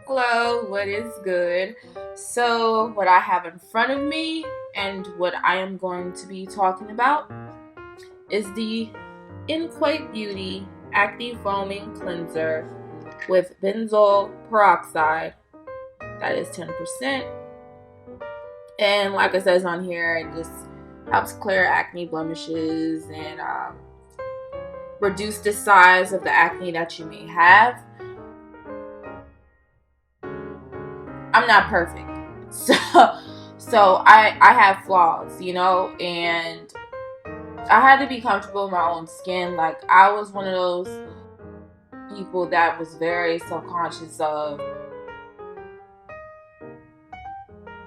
Hello, what is good? So, what I have in front of me and what I am going to be talking about is the Equate Beauty Acne Foaming Cleanser with benzoyl peroxide. That is 10%. And like it says on here, it just helps clear acne blemishes and reduce the size of the acne that you may have. I'm not perfect. So I have flaws, and I had to be comfortable in my own skin. Like, I was one of those people that was very self-conscious of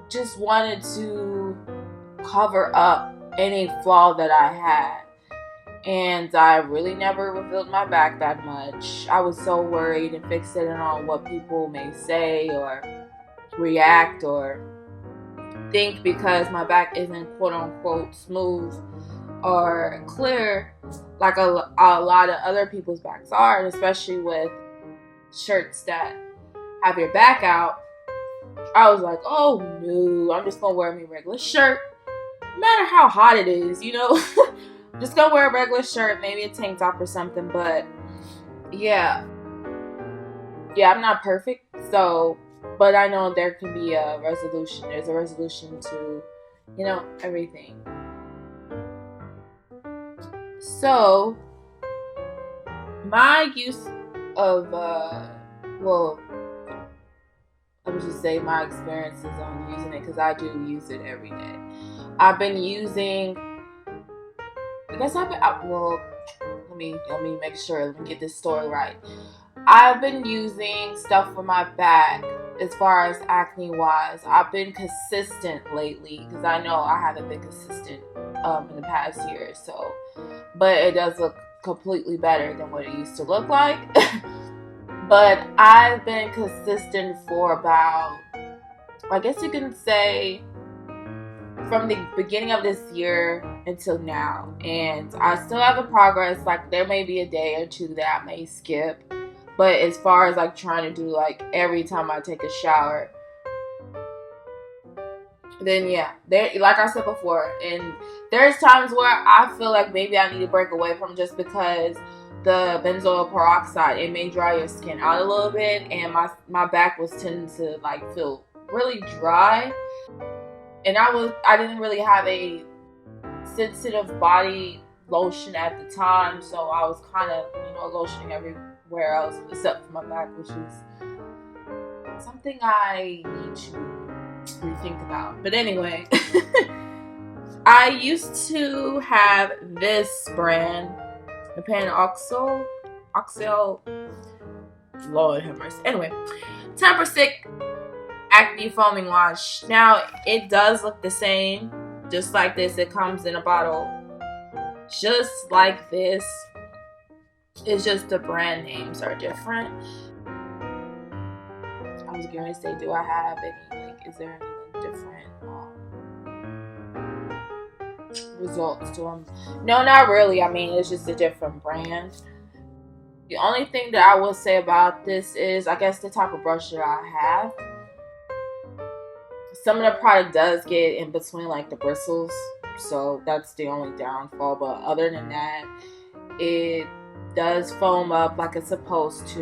just wanted to cover up any flaw that I had. And I really never revealed my back that much. I was so worried and fixated on what people may say or react or think because my back isn't quote unquote smooth or clear like a lot of other people's backs are, and especially with shirts that have your back out. I was like, oh no, I'm just gonna wear my regular shirt, no matter how hot it is, just gonna wear a regular shirt, maybe a tank top or something. But yeah, I'm not perfect, so but I know there can be a resolution. There's a resolution to, everything. So, my use of, well, let me just say my experiences on using it, because I do use it every day. I've been using, well, let me make sure, let me get this story right. I've been using stuff for my back as far as acne wise. I've been consistent lately because I know I haven't been consistent in the past year or so. But it does look completely better than what it used to look like. But I've been consistent for about, I guess you can say, from the beginning of this year until now. And I still have a progress. Like, there may be a day or two that I may skip. But as far as like trying to do like every time I take a shower, then yeah, there, like I said before, and there's times where I feel like maybe I need to break away from, just because the benzoyl peroxide, it may dry your skin out a little bit, and my back was tending to like feel really dry, and I didn't really have a sensitive body lotion at the time, so I was kind of lotioning everywhere else except for my back, which is something I need to rethink about. But anyway, I used to have this brand, the Oxel, Lord have mercy. Anyway, 10% acne foaming wash. Now, it does look the same, just like this. It comes in a bottle just like this. It's just the brand names are different. I was going to say, do I have any, is there any different results to them? No, not really. I mean, it's just a different brand. The only thing that I will say about this is, I guess, the type of brush that I have. Some of the product does get in between like the bristles, so that's the only downfall. But other than that, it does foam up like it's supposed to.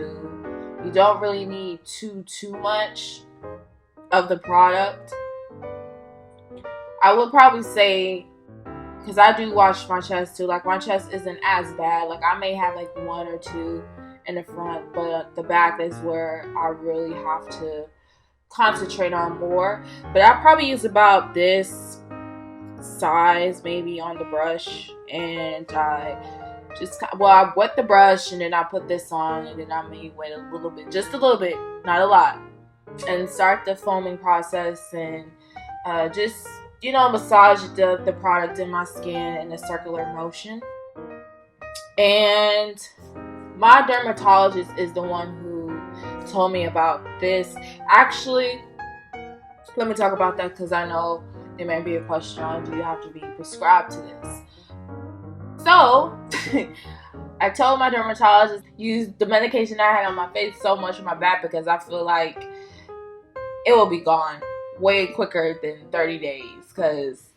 You don't really need too much of the product. I would probably say, because I do wash my chest too, like my chest isn't as bad. Like, I may have like one or two in the front, but the back is where I really have to concentrate on more. But I probably use about this size maybe on the brush, and I wet the brush, and then I put this on, and then I may wait a little bit, just a little bit, not a lot, and start the foaming process, and just massage the product in my skin in a circular motion. And my dermatologist is the one who told me about this. Actually, let me talk about that, because I know there may be a question on, do you have to be prescribed to this? So, I told my dermatologist use the medication I had on my face so much on my back, because I feel like it will be gone way quicker than 30 days. Because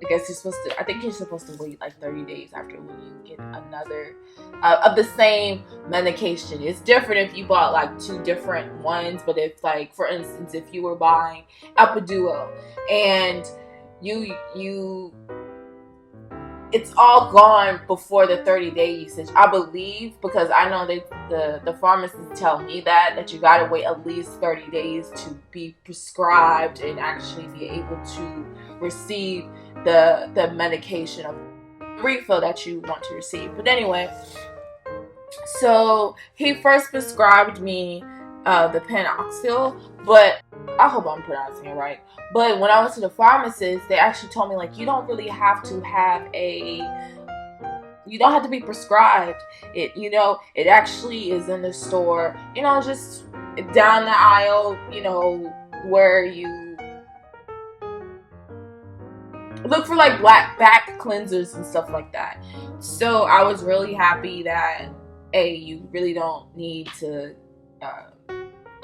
I guess I think you're supposed to wait like 30 days after when you get another of the same medication. It's different if you bought like 2 different ones, but if, like, for instance, if you were buying Epiduo and you it's all gone before the 30-day usage, I believe, because I know the pharmacists tell me that you gotta wait at least 30 days to be prescribed and actually be able to receive the medication of refill that you want to receive. But anyway, so he first prescribed me the peroxide, but I hope I'm pronouncing it right. But when I went to the pharmacist, they actually told me, like, you don't really have to you don't have to be prescribed it. It actually is in the store, just down the aisle, where you look for like black back cleansers and stuff like that. So I was really happy that you really don't need to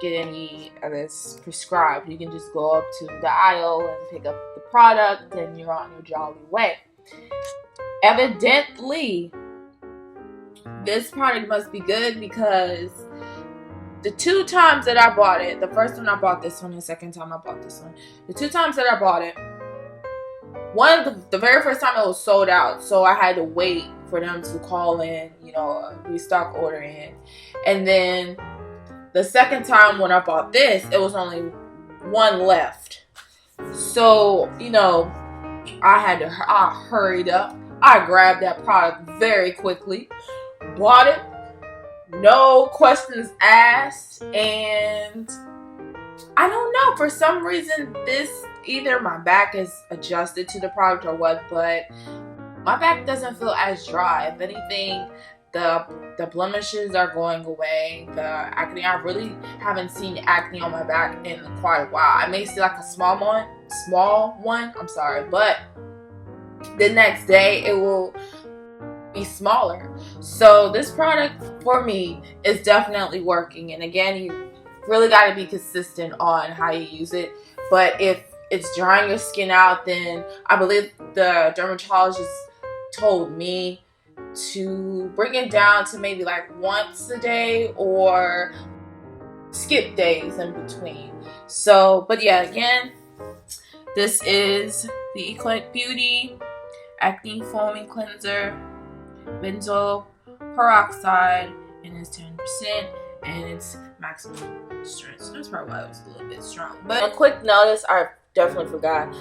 get any of this prescribed. You can just go up to the aisle and pick up the product, and you're on your jolly way. Evidently, this product must be good, because the 2 times that I bought it, the first time I bought this one, the second time I bought this one, the 2 times that I bought it, the very first time it was sold out, so I had to wait for them to call in, a restock order in. And then the second time when I bought this, it was only 1 left. So, I hurried up. I grabbed that product very quickly, bought it, no questions asked, and I don't know, for some reason, either my back is adjusted to the product or what, but my back doesn't feel as dry. If anything, the blemishes are going away. The acne, I really haven't seen acne on my back in quite a while. I may see like a small one, I'm sorry, but the next day it will be smaller. So this product for me is definitely working. And again, you really got to be consistent on how you use it. But if it's drying your skin out, then I believe the dermatologist told me to bring it down to maybe like once a day or skip days in between. So, but yeah, again, this is the Equate Beauty Acne Foaming Cleanser, benzoyl peroxide, and it's 10%, and it's maximum strength. So that's probably why it was a little bit strong. But a quick notice, I definitely forgot.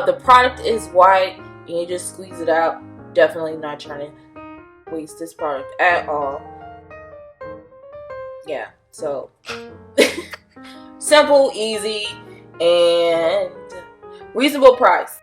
The product is white, and you just squeeze it out. Definitely not trying to waste this product at all. Yeah, so simple, easy, and reasonable price.